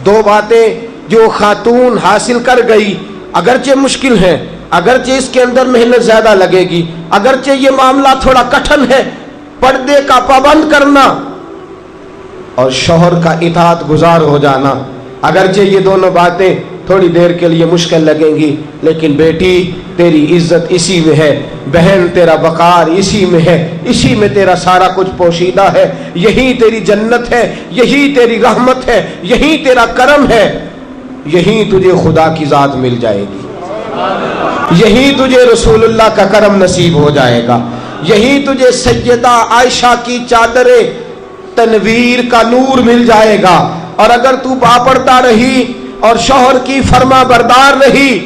دو باتیں جو خاتون حاصل کر گئی اگرچہ مشکل ہے، اگرچہ اس کے اندر محنت زیادہ لگے گی، اگرچہ یہ معاملہ تھوڑا کٹھن ہے، پردے کا پابند کرنا اور شوہر کا اطاعت گزار ہو جانا، اگرچہ یہ دونوں باتیں تھوڑی دیر کے لیے مشکل لگیں گی، لیکن بیٹی تیری عزت اسی میں ہے، بہن تیرا وقار اسی میں ہے، اسی میں تیرا سارا کچھ پوشیدہ ہے، یہی تیری جنت ہے، یہی تیری رحمت ہے، یہی تیرا کرم ہے، یہی تجھے خدا کی ذات مل جائے گی، یہی تجھے رسول اللہ کا کرم نصیب ہو جائے گا، یہی تجھے سیدہ عائشہ کی چادر تنویر کا نور مل جائے گا۔ اور اگر تو باپردہ رہی اور شوہر کی فرما بردار رہی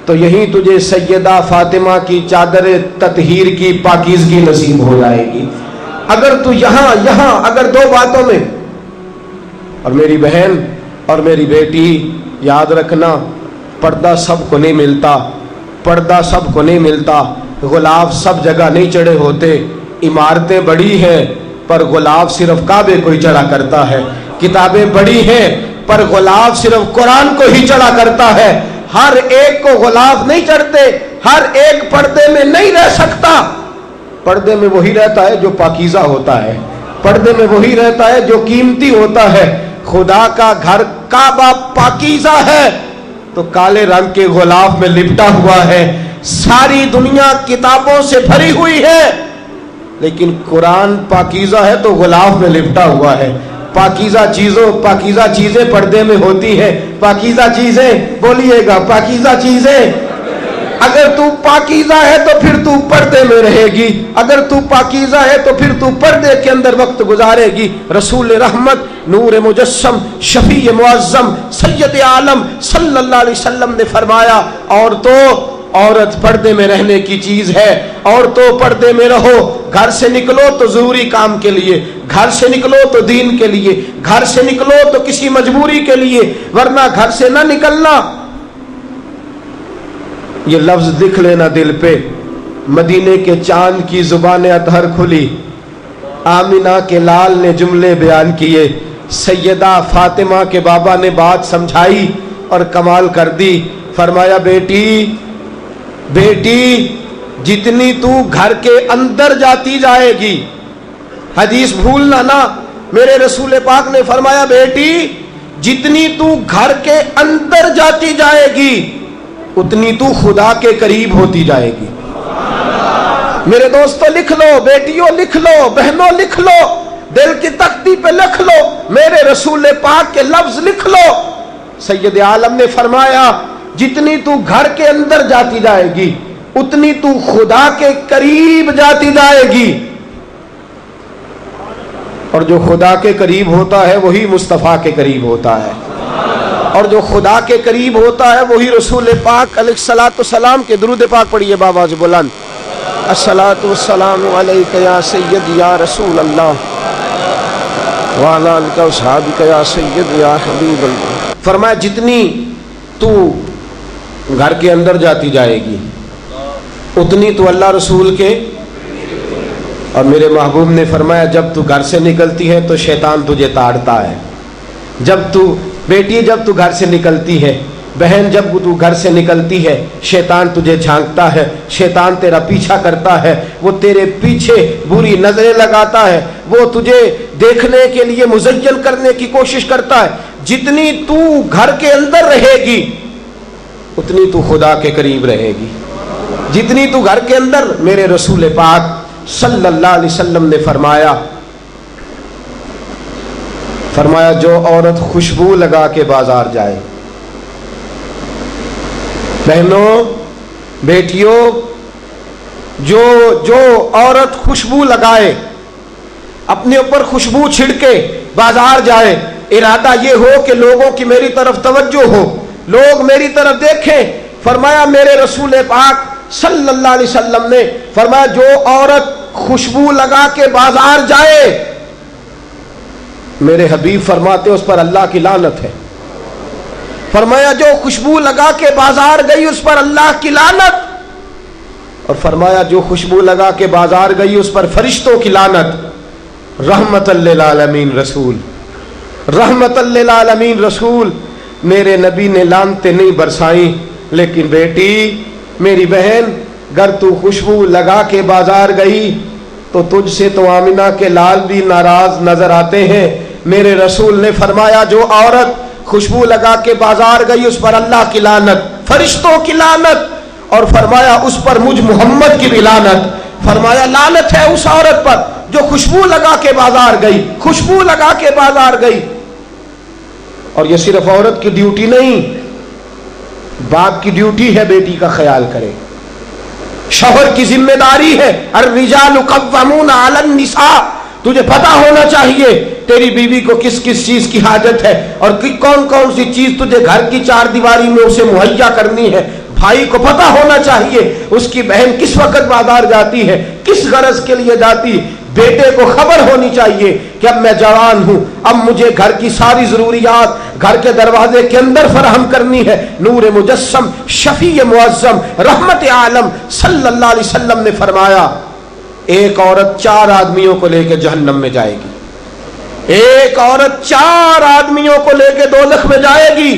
تو یہی تجھے سیدہ فاطمہ کی چادر تطہیر کی پاکیزگی نصیب ہو جائے گی۔ اگر تو یہاں اگر دو باتوں میں، اور میری بہن اور میری بیٹی یاد رکھنا، پردہ سب کو نہیں ملتا، پردہ سب کو نہیں ملتا، غلاف سب جگہ نہیں چڑھے ہوتے، عمارتیں بڑی ہیں پر غلاف صرف کعبے کو ہی چڑھا کرتا ہے، کتابیں بڑی ہیں پر غلاف صرف قرآن کو ہی چڑھا کرتا ہے، ہر ایک کو غلاف نہیں چڑھتے، ہر ایک پردے میں نہیں رہ سکتا، پردے میں وہی رہتا ہے جو پاکیزہ ہوتا ہے، پردے میں وہی رہتا ہے جو قیمتی ہوتا ہے۔ خدا کا گھر کعبہ پاکیزہ ہے تو کالے رنگ کے غلاف میں لپٹا ہوا ہے، ساری دنیا کتابوں سے بھری ہوئی ہے، لیکن قرآن پاکیزہ ہے تو غلاف میں لپٹا ہوا ہے۔ پاکیزہ چیزیں پردے میں ہوتی ہیں، پاکیزہ چیزیں، بولیے گا، پاکیزہ چیزیں، اگر تو پاکیزہ ہے تو پھر تو پردے میں رہے گی، اگر تو پاکیزہ ہے تو پھر تو پردے کے اندر وقت گزارے گی۔ رسول رحمت، نور مجسم، شفیع معظم، سید عالم صلی اللہ علیہ وسلم نے فرمایا، عورت پردے میں رہنے کی چیز ہے، عورتوں پردے میں رہو، گھر سے نکلو تو ضروری کام کے لیے، گھر سے نکلو تو دین کے لیے، گھر سے نکلو تو کسی مجبوری کے لیے، ورنہ گھر سے نہ نکلنا۔ یہ لفظ لکھ لینا دل پہ، مدینے کے چاند کی زبان اطہر کھلی، آمینہ کے لال نے جملے بیان کیے، سیدہ فاطمہ کے بابا نے بات سمجھائی اور کمال کر دی، فرمایا بیٹی جتنی تو گھر کے اندر جاتی جائے گی، حدیث بھولنا نا، میرے رسول پاک نے فرمایا بیٹی جتنی تو گھر کے اندر جاتی جائے گی اتنی تو خدا کے قریب ہوتی جائے گی۔ میرے دوستو لکھ لو، بیٹیوں لکھ لو، بہنوں لکھ لو، دل کی تختی پہ لکھ لو، میرے رسول پاک کے لفظ لکھ لو، سید عالم نے فرمایا جتنی تو گھر کے اندر جاتی جائے گی اتنی تو خدا کے قریب جاتی جائے گی، اور جو خدا کے قریب ہوتا ہے وہی مصطفیٰ کے قریب ہوتا ہے، اور جو خدا کے قریب ہوتا ہے وہی رسول پاک علیہ الصلوۃ والسلام کے درود پاک پڑھیے بآواز بلند، الصلاۃ والسلام علیک یا سید یا رسول اللہ وعلی آلک واصحابک یا سید یا حبیب اللہ۔ فرمایا جتنی تو گھر کے اندر جاتی جائے گی اتنی تو اللہ رسول کے، اور میرے محبوب نے فرمایا جب تو گھر سے نکلتی ہے تو شیطان تجھے تاڑتا ہے، بیٹی جب تو گھر سے نکلتی ہے، بہن جب تو گھر سے نکلتی ہے شیطان تجھے جھانکتا ہے، شیطان تیرا پیچھا کرتا ہے، وہ تیرے پیچھے بری نظریں لگاتا ہے، وہ تجھے دیکھنے کے لیے مزین کرنے کی کوشش کرتا ہے۔ جتنی تو گھر کے اندر رہے گی اتنی تو خدا کے قریب رہے گی، جتنی تو گھر کے اندر، میرے رسول پاک صلی اللہ علیہ وسلم نے فرمایا جو عورت خوشبو لگا کے بازار جائے، بہنوں بیٹیوں، جو عورت خوشبو لگائے، اپنے اوپر خوشبو چھڑکے بازار جائے، ارادہ یہ ہو کہ لوگوں کی میری طرف توجہ ہو، لوگ میری طرف دیکھیں، فرمایا میرے رسول پاک صلی اللہ علیہ وسلم نے فرمایا جو عورت خوشبو لگا کے بازار جائے، میرے حبیب فرماتے اس پر اللہ کی لعنت ہے۔ فرمایا جو خوشبو لگا کے بازار گئی اس پر اللہ کی لعنت، اور فرمایا جو خوشبو لگا کے بازار گئی اس پر فرشتوں کی لعنت۔ رحمت للعالمین رسول रहमत लिल आलमीन रसूल, मेरे नबी ने लानते नहीं बरसाई, लेकिन बेटी मेरी बहन, अगर तू खुशबू लगा के बाजार गई तो तुझसे तो आमिना के लाल भी नाराज नजर आते हैं। मेरे रसूल ने फरमाया जो औरत खुशबू लगा के बाजार गई उस पर अल्लाह की लानत, फरिश्तों की लानत, और फरमाया उस पर मुझ मोहम्मद की भी लानत। फरमाया लानत है उस औरत पर जो खुशबू लगा के बाजार गई, खुशबू लगा के बाजार गई। और ये सिर्फ औरत की ड्यूटी नहीं, बाप की ड्यूटी है बेटी का ख्याल करे, शौहर की जिम्मेदारी है। अर्रिजालु कव्वामूना अलन निसा, तुझे पता होना चाहिए तेरी बीवी को किस किस चीज की हाजत है और कौन कौन सी चीज तुझे घर की चार दीवारी में उसे मुहैया करनी है। भाई को पता होना चाहिए उसकी बहन किस वक्त बाजार जाती है, किस गरज के लिए जाती। बेटे को खबर होनी चाहिए कि अब मैं जवान हूं, अब मुझे घर की सारी जरूरियात घर के दरवाजे के अंदर फराहम करनी है। नूर मुजस्सम शफी मुअज्जम रहमत आलम सल्लल्लाहु अलैहि वसल्लम ने फरमाया एक औरत 4 आदमियों को लेकर जहन्नम में जाएगी, एक औरत 4 आदमियों को लेकर दोज़ख में जाएगी।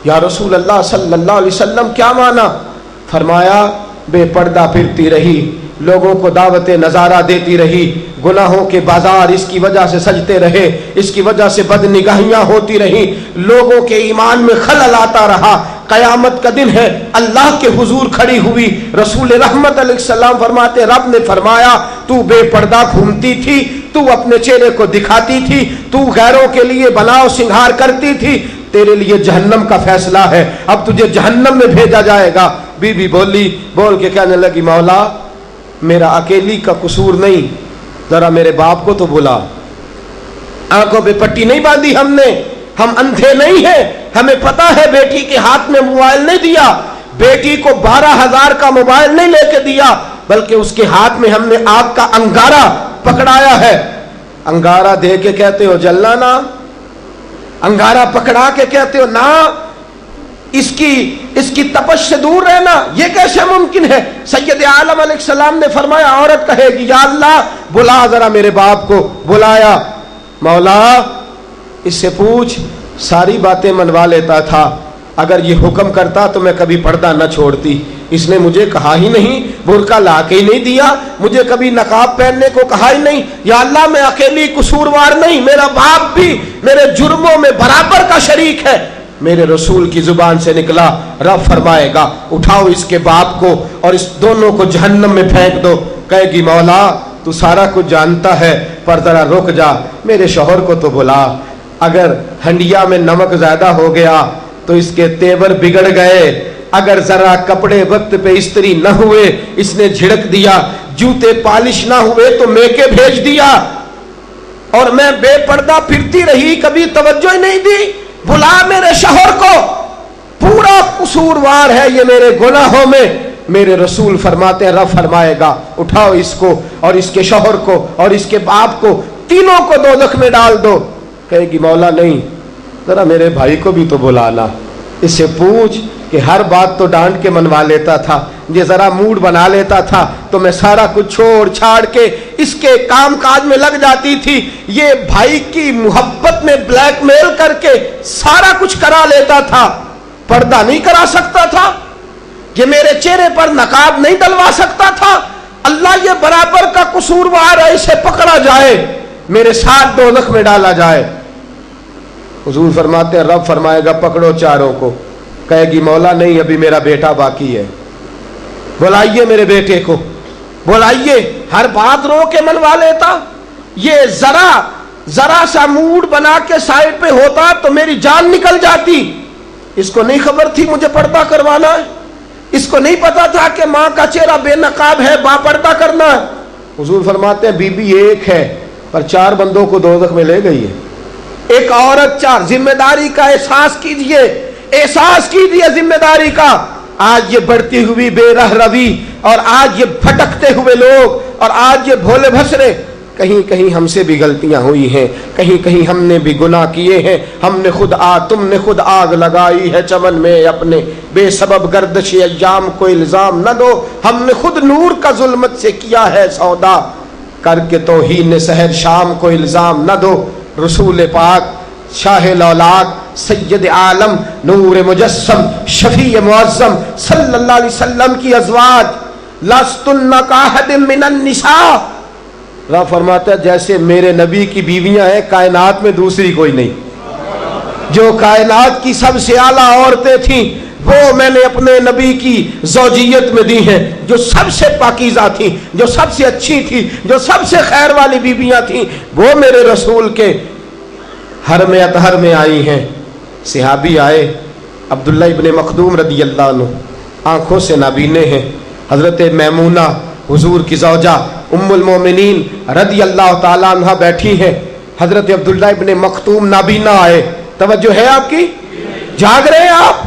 या रसूल अल्लाह सल्लल्लाहु अलैहि वसल्लम क्या माना? फरमाया बेपर्दा फिरती रही, लोगों को दावत नजारा देती रही, गुनाहों के बाजार इसकी वजह से सजते रहे, इसकी वजह से बदनिगाहियां होती रही, लोगों के ईमान में खलल आता रहा। कयामत का दिन है, अल्लाह के हुजूर खड़ी हुई, रसूल रहमत अलैहिस्सलाम फरमाते रब ने फरमाया तू बेपर्दा घूमती थी, तू अपने चेहरे को दिखाती थी, तू गैरों के लिए बनाव सिंगार करती थी, तेरे लिए जहन्नम का फैसला है, अब तुझे जहन्नम में भेजा जाएगा। बीबी बोल के कहने लगी मौला मेरा अकेली का कसूर नहीं, जरा मेरे बाप को तो बुला। आंखों पे पट्टी नहीं बांधी हमने, हम अंधे नहीं हैं, हमें पता है बेटी के हाथ में मोबाइल नहीं दिया, बेटी को 12,000 का मोबाइल नहीं लेके दिया, बल्कि उसके हाथ में हमने आग का अंगारा पकड़ाया है। अंगारा दे के कहते हो जलना ना, अंगारा पकड़ा के कहते हो ना इसकी तपश से दूर रहना, ये कैसे मुमकिन है? सैयद आलम अलैहिस्सलाम ने फरमाया औरत कहेगी या अल्लाह बुला जरा मेरे बाप को। बुलाया, मौला इससे पूछ, सारी बातें मनवा लेता था, अगर ये हुक्म करता तो मैं कभी पर्दा न छोड़ती, इसने मुझे कहा ही नहीं, बुर्का ला के ही नहीं दिया, मुझे कभी नकाब पहनने को कहा ही नहीं। या अल्लाह मैं अकेली कसूरवार नहीं, मेरा बाप भी मेरे जुर्मों में बराबर का शरीक है। मेरे रसूल की जुबान से निकला, रब फरमाएगा उठाओ इसके बाप को और इस दोनों को जहन्नम में फेंक दो। कहेगी मौला तू सारा कुछ जानता है, पर जरा रुक जा, मेरे शौहर को तो बुला। अगर हंडिया में नमक ज्यादा हो गया तो इसके तेवर बिगड़ गए, अगर जरा कपड़े वक्त पे इस्त्री न हुए इसने झिड़क दिया, जूते पालिश ना हुए तो मेके भेज दिया, और मैं बेपर्दा फिरती रही, कभी तवज्जो ही नहीं दी। बुला मेरे शौहर को, पूरा कसूरवार है ये मेरे गुनाहों में। मेरे रसूल फरमाते हैं रब फरमाएगा उठाओ इसको और इसके शौहर को और इसके बाप को, तीनों को दोज़ख में डाल दो। कहेगी मौला नहीं, जरा मेरे भाई को भी तो बुलाना, इससे पूछ कि हर बात तो डांट के मनवा लेता था, ये जरा मूड बना लेता था तो मैं सारा कुछ छोड़ छाड़ के इसके काम काज में लग जाती थी, ये भाई की मोहब्बत में ब्लैकमेल करके सारा कुछ करा लेता था, पर्दा नहीं करा सकता था, ये मेरे चेहरे पर नकाब नहीं डलवा सकता था। अल्लाह ये बराबर का कसूरवार है, इसे पकड़ा जाए, मेरे साथ दोज़ख में डाला जाए। हुजूर फरमाते हैं रब फरमाएगा पकड़ो चारों को। कहेगी मौला नहीं, अभी मेरा बेटा बाकी है, बुलाइए मेरे बेटे को, बुलाइए। हर बात रो के मनवा लेता, ये जरा सा मूड बना के साइड पे होता तो मेरी जान निकल जाती। इसको नहीं खबर थी मुझे पर्दा करवाना है, इसको नहीं पता था कि माँ का चेहरा बेनकाब है, बापर्दा करना है। हुजूर फरमाते हैं बीबी एक है पर 4 बंदों को दोज़ख में ले गई है, एक औरत 4। जिम्मेदारी का एहसास कीजिए, एहसास कीजिए जिम्मेदारी का। आज ये बढ़ती हुई बेरह रवी और आज ये भटकते हुए लोग और आज ये भोले भसरे, कहीं कहीं हमसे भी गलतियां हुई हैं, कहीं कहीं हमने भी गुनाह किए हैं, तुमने खुद आग लगाई है चमन में अपने, बेसबब गर्दिश अय्याम को इल्जाम न दो, हमने खुद नूर का जुल्मत से किया है सौदा, करके तौहीन सहर शाम को इल्जाम न दो। रसूल पाक शाह लौलाक सैयद आलम नूर मुजस्सम शफी मुअज्जम सल्लल्लाहु अलैहि वसल्लम की अज़वाज लस्तुन्ना काहदिम मिनन निसा। अल्लाह फरमाता है जैसे मेरे नबी की बीवियां हैं कायनात में दूसरी कोई नहीं। जो कायनात की सबसे आला औरतें थीं वो मैंने अपने नबी की ज़ौजियत में दी हैं, जो सबसे पाकीज़ा थी, जो सबसे अच्छी थी, जो सबसे खैर वाली बीबियां थीं, वो मेरे रसूल के हरम अतहर में आई हैं। सहाबी आए, अब्दुल्ला इब्ने मखदूम रदी अल्लाह अन्हु, आंखों से नाबीने हैं। हज़रत मैमूना हुजूर की ज़ौजा उम्मुल मोमिनीन रदी अल्लाह ताला अन्हा बैठी हैं। हज़रत अब्दुल्ला इब्ने मखदूम नाबीना आए। तवज्जो है आपकी? जाग रहे हैं आप?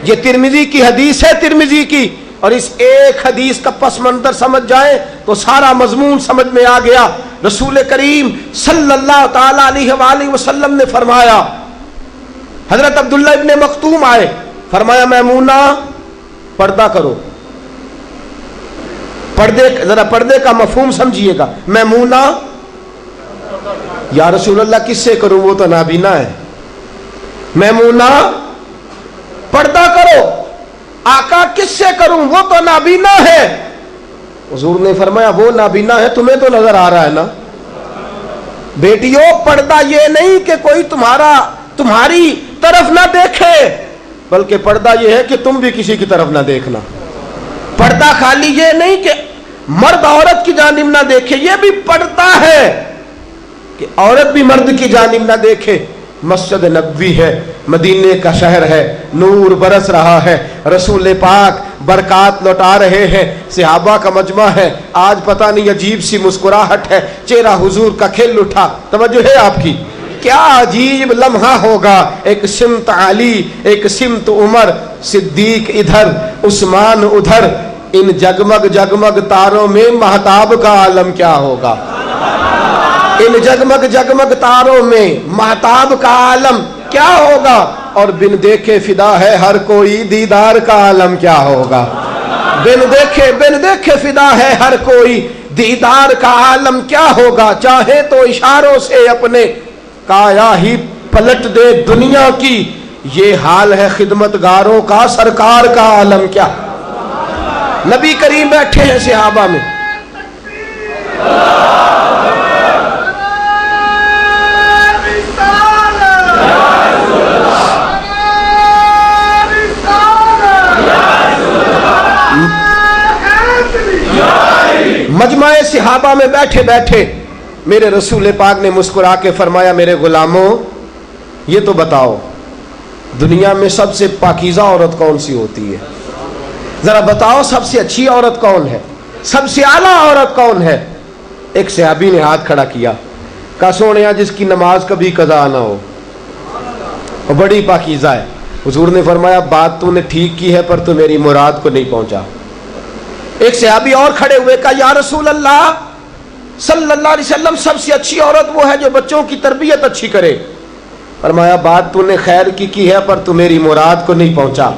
ये तिरमिजी की हदीस है, तिरमिजी की, और इस एक हदीस का पस मंजर समझ जाए तो सारा मजमून समझ में आ गया। रसूल करीम सल्लल्लाहु ताला अलैहि वसल्लम ने फरमाया, हजरत अब्दुल्ला इब्ने मखतूम आए, फरमाया मैमूना पर्दा करो। पर्दे, जरा पर्दे का मफहूम समझिएगा। मैमूना, या रसूल अल्लाह किससे करूं, वो तो नाबीना है। मैमूना पर्दा करो। आका किससे करूं, वो तो नाबीना है। हुजूर ने फरमाया वो नाबीना है, तुम्हें तो नजर आ रहा है ना। बेटियों पर्दा ये नहीं कि कोई तुम्हारी तरफ ना देखे, बल्कि पर्दा ये है कि तुम भी किसी की तरफ ना देखना। पर्दा खाली ये नहीं कि मर्द औरत की जानिब ना देखे, ये भी पर्दा है कि औरत भी मर्द की जानिब ना देखे। मस्जिद नबवी है, मदीने का शहर है, नूर बरस रहा है, रसूल पाक बरकात लौटा रहे हैं, सहाबा का मजमा है। आज पता नहीं अजीब सी मुस्कुराहट है, चेहरा हुजूर का खिल उठा। तवज्जो है आपकी? क्या अजीब लम्हा होगा। एक सिमत अली, एक सिमत उमर, सिद्दीक इधर, उस्मान उधर, इन जगमग जगमग तारों में महताब का आलम क्या होगा। इन जगमग जगमग तारों में महताब का आलम क्या होगा। और बिन देखे फिदा है हर कोई, दीदार का आलम क्या होगा। बिन देखे फिदा है हर कोई, दीदार का आलम क्या होगा। चाहे तो इशारों से अपने काया ही पलट दे दुनिया की, ये हाल है खिदमतगारों का, सरकार का आलम क्या। नबी करीम बैठे हैं सहाबा में, मजमाए सहाबा में बैठे बैठे मेरे रसूल पाक ने मुस्कुरा के फरमाया, मेरे गुलामों ये तो बताओ दुनिया में सबसे पाकीज़ा औरत कौन सी होती है। जरा बताओ सबसे अच्छी औरत कौन है, सबसे आला औरत कौन है। एक सहाबी ने हाथ खड़ा किया, कहा सोनिया जिसकी नमाज कभी कज़ा ना हो, और बड़ी पाकीज़ा है। हुजूर ने फरमाया बात तूने ठीक की है, पर तू मेरी मुराद को नहीं पहुंचा। एक सहाबी और खड़े हुए, कहा या रसूल अल्लाह सल्लल्लाहु अलैहि वसल्लम सबसे अच्छी औरत वो है जो बच्चों की तरबियत अच्छी करे। फरमाया बात तूने खैर की है, पर तू मेरी मुराद को नहीं पहुंचा।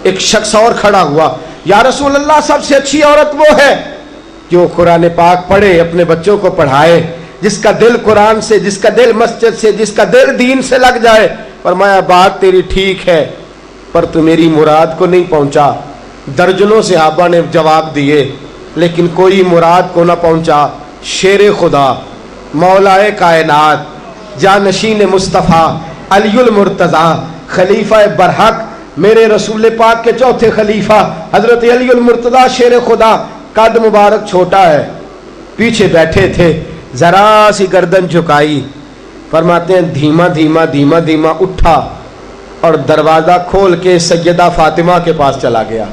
एक शख्स और खड़ा हुआ, या रसूल अल्लाह सबसे अच्छी औरत वो है जो कुरान पाक पढ़े, अपने बच्चों को पढ़ाए, जिसका दिल कुरान से, जिसका दिल मस्जिद से, जिसका दिल दीन से लग जाए। फरमाया बात तेरी ठीक है, पर तू मेरी मुराद को नहीं पहुंचा। दर्जनों सहाबा ने जवाब दिए, लेकिन कोई मुराद को ना पहुंचा। शेर खुदा, मौलाए कायनात, जानशीन मुस्तफ़ा, अलीउल मुर्तज़ा, खलीफा बरहक, मेरे रसूल पाक के चौथे खलीफा हजरत अलीउल मुर्तज़ा शेर खुदा, कद मुबारक छोटा है, पीछे बैठे थे, जरा सी गर्दन झुकाई। फरमाते हैं धीमा धीमा धीमा धीमा उठा और दरवाजा खोल के सैयदा फातिमा के पास चला गया।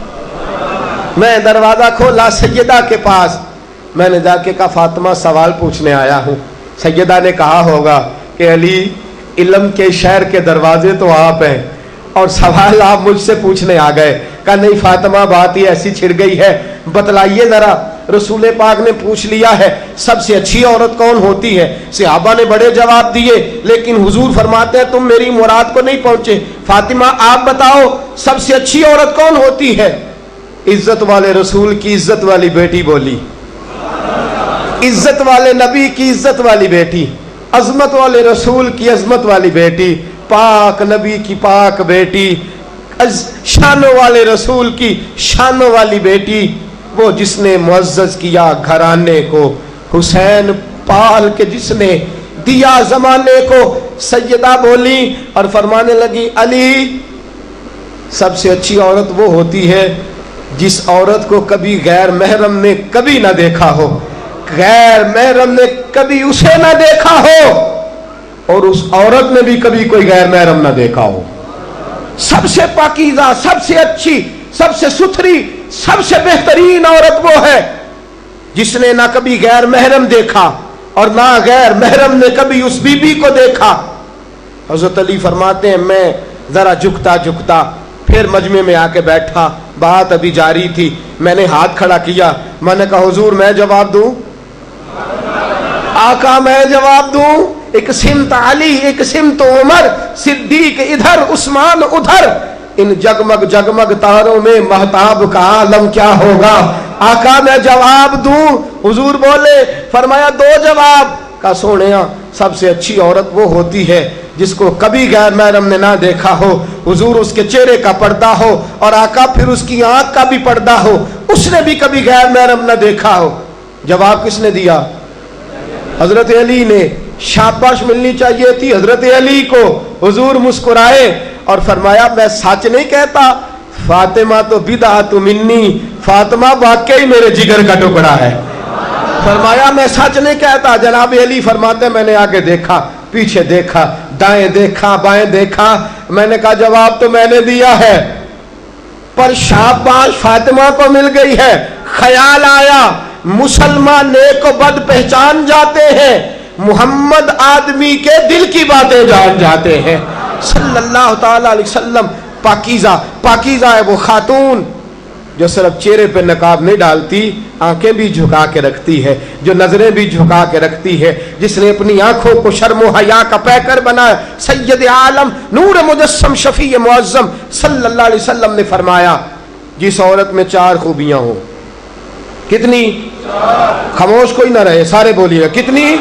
मैं दरवाजा खोला सैयदा के पास, मैंने जाके कहा फातिमा सवाल पूछने आया हूँ। सैयदा ने कहा होगा कि अली इल्म के शहर के दरवाजे तो आप हैं और सवाल आप मुझसे पूछने आ गए। कहा नहीं फातिमा बात ही ऐसी छिड़ गई है, बतलाइए जरा। रसूल पाक ने पूछ लिया है सबसे अच्छी औरत कौन होती है। सहाबा ने बड़े जवाब दिए, लेकिन हुजूर फरमाते हैं तुम मेरी मुराद को नहीं पहुंचे। फातिमा आप बताओ सबसे अच्छी औरत कौन होती है। इज्जत वाले रसूल की इज्जत वाली बेटी बोली, इज्जत वाले नबी की इज्जत वाली बेटी। عظمت والے رسول کی عظمت والی بیٹی، پاک نبی کی پاک بیٹی، شانوں والے رسول کی شانوں والی بیٹی، وہ جس نے معزز کیا گھرانے کو، حسین پال کے جس نے دیا زمانے کو۔ سیدہ بولی اور فرمانے لگی علی، سب سے اچھی عورت وہ ہوتی ہے جس عورت کو کبھی غیر محرم نے کبھی نہ دیکھا ہو، غیر محرم نے کبھی اسے نہ دیکھا ہو، اور اس عورت نے بھی کبھی کوئی غیر محرم نہ دیکھا ہو۔ سب سے پاکیزہ، سب سے اچھی، سب سے ستھری، سب سے بہترین عورت وہ ہے جس نے نہ کبھی غیر محرم دیکھا اور نہ غیر محرم نے کبھی اس بی بی کو دیکھا۔ حضرت علی فرماتے ہیں میں ذرا جھکتا جھکتا پھر مجمع میں آ کے بیٹھا، بات ابھی جاری تھی، میں نے ہاتھ کھڑا کیا، میں نے کہا حضور میں جواب دوں؟ آقا میں جواب دوں؟ ایک سمت علی، ایک سمت عمر، صدیق ادھر، عثمان ادھر، ان جگمگ جگمگ تاروں میں مہتاب کا عالم کیا ہوگا؟ آقا میں جواب دوں؟ حضور بولے، فرمایا دو جواب۔ کا سونیا سب سے اچھی عورت وہ ہوتی ہے جس کو کبھی غیر محرم نے نہ دیکھا ہو، حضور اس کے چہرے کا پردہ ہو، اور آقا پھر اس کی آنکھ کا بھی پردہ ہو، اس نے بھی کبھی غیر محرم نہ دیکھا ہو۔ جواب کس نے دیا؟ حضرت علی نے۔ شاباش ملنی چاہیے تھی حضرت علی کو۔ حضور مسکرائے اور فرمایا میں سچ نہیں کہتا، فاطمہ تو بدعت منی، فاطمہ واقعی میرے جگر کا ٹکڑا ہے۔ فرمایا میں سچ نہیں کہتا۔ جناب علی فرماتے میں نے آگے دیکھا، پیچھے دیکھا، دائیں دیکھا، بائیں دیکھا، میں نے کہا جواب تو میں نے دیا ہے، پر شاباش فاطمہ کو مل گئی ہے۔ خیال آیا مسلمان نیک و بد پہچان جاتے ہیں، محمد آدمی کے دل کی باتیں جان جاتے ہیں صلی اللہ تعالی علیہ وسلم۔ پاکیزہ، پاکیزہ ہے وہ خاتون جو صرف چہرے پہ نقاب نہیں ڈالتی، آنکھیں بھی جھکا کے رکھتی ہے، جو نظریں بھی جھکا کے رکھتی ہے، جس نے اپنی آنکھوں کو شرم و حیا کا پیکر بنایا۔ سید عالم نور مجسم شفیع معظم صلی اللہ علیہ وسلم نے فرمایا جس عورت میں 4 خوبیاں ہوں۔ کتنی؟ خاموش کوئی نہ رہے، سارے بولیے کتنی؟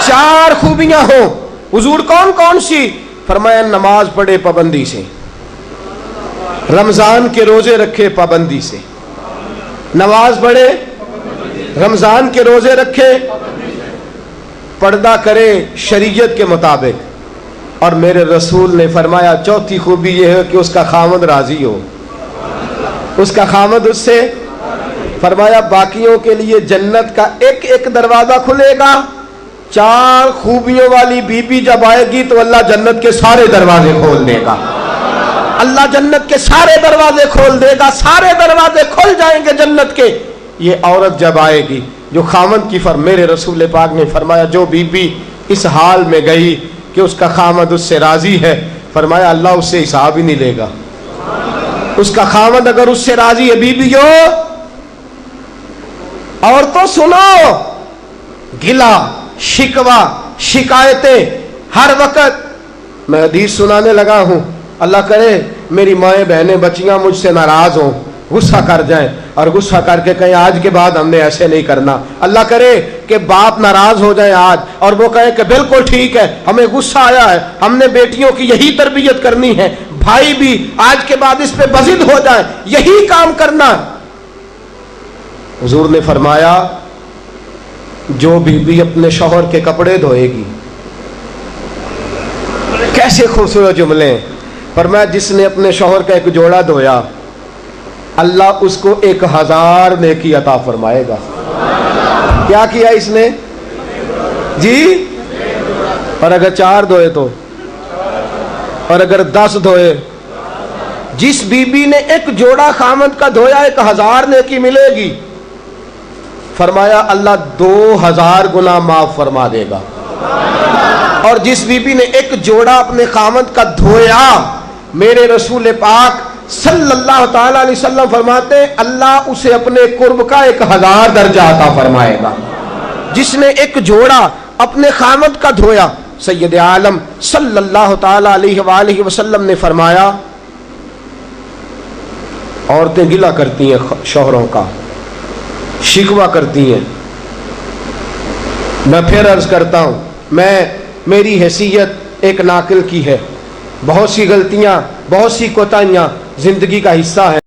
4 خوبیاں ہوں۔ حضور کون کون سی؟ فرمایا نماز پڑھے پابندی سے، رمضان کے روزے رکھے پابندی سے، نماز پڑھے، رمضان کے روزے رکھے، پردہ کرے شریعت کے مطابق، اور میرے رسول نے فرمایا چوتھی خوبی یہ ہے کہ اس کا خاوند راضی ہو، اس کا خاوند اس سے۔ فرمایا باقیوں کے لیے جنت کا ایک ایک دروازہ کھلے گا، 4 خوبیوں والی بی بی جب آئے گی تو اللہ جنت کے سارے دروازے کھول دے گا، اللہ جنت کے سارے دروازے کھول دے گا، سارے دروازے کھل جائیں گے جنت کے۔ یہ عورت جب آئے گی جو خاوند کی میرے رسول پاک نے فرمایا جو بی بی اس حال میں گئی کہ اس کا خاوند اس سے راضی ہے، فرمایا اللہ اس سے حساب ہی نہیں لے گا۔ اس کا خاوند اگر اس سے راضی ہے، بی بی ہو اور تو سنو، گلا شکوہ شکایتیں ہر وقت، میں حدیث سنانے لگا ہوں، اللہ کرے میری مائیں بہنیں بچیاں مجھ سے ناراض ہوں، غصہ کر جائیں اور غصہ کر کے کہیں آج کے بعد ہم نے ایسے نہیں کرنا۔ اللہ کرے کہ باپ ناراض ہو جائیں آج اور وہ کہیں کہ بالکل ٹھیک ہے، ہمیں غصہ آیا ہے، ہم نے بیٹیوں کی یہی تربیت کرنی ہے، بھائی بھی آج کے بعد اس پہ بضد ہو جائیں، یہی کام کرنا۔ حضور نے فرمایا جو بیوی اپنے شوہر کے کپڑے دھوئے گی، کیسے خوبصورت جملے، فرمایا جس نے اپنے شوہر کا ایک جوڑا دھویا اللہ اس کو 1000 نیکی عطا فرمائے گا۔ کیا کیا اس نے جی؟ اور اگر 4 دھوئے تو، اور اگر 10 دھوئے، جس بی بی نے ایک جوڑا خامد کا دھویا 1000 نیکی ملے گی۔ فرمایا اللہ 2000 گنا معاف فرما دے گا۔ اور جس بی بی نے ایک جوڑا اپنے خامد کا دھویا، میرے رسول پاک صلی اللہ تعالی علیہ وسلم فرماتے ہیں اللہ اسے اپنے قرب کا 1000 درجہ عطا فرمائے گا۔ جس نے ایک جوڑا اپنے خامد کا دھویا، سید عالم صلی اللہ تعالی علیہ وآلہ وسلم نے فرمایا عورتیں گلہ کرتی ہیں شوہروں کا، شکوہ کرتی ہیں، میں پھر عرض کرتا ہوں میری حیثیت ایک ناقل کی ہے. بہت سی غلطیاں، بہت سی کوتاہیاں زندگی کا حصہ ہیں.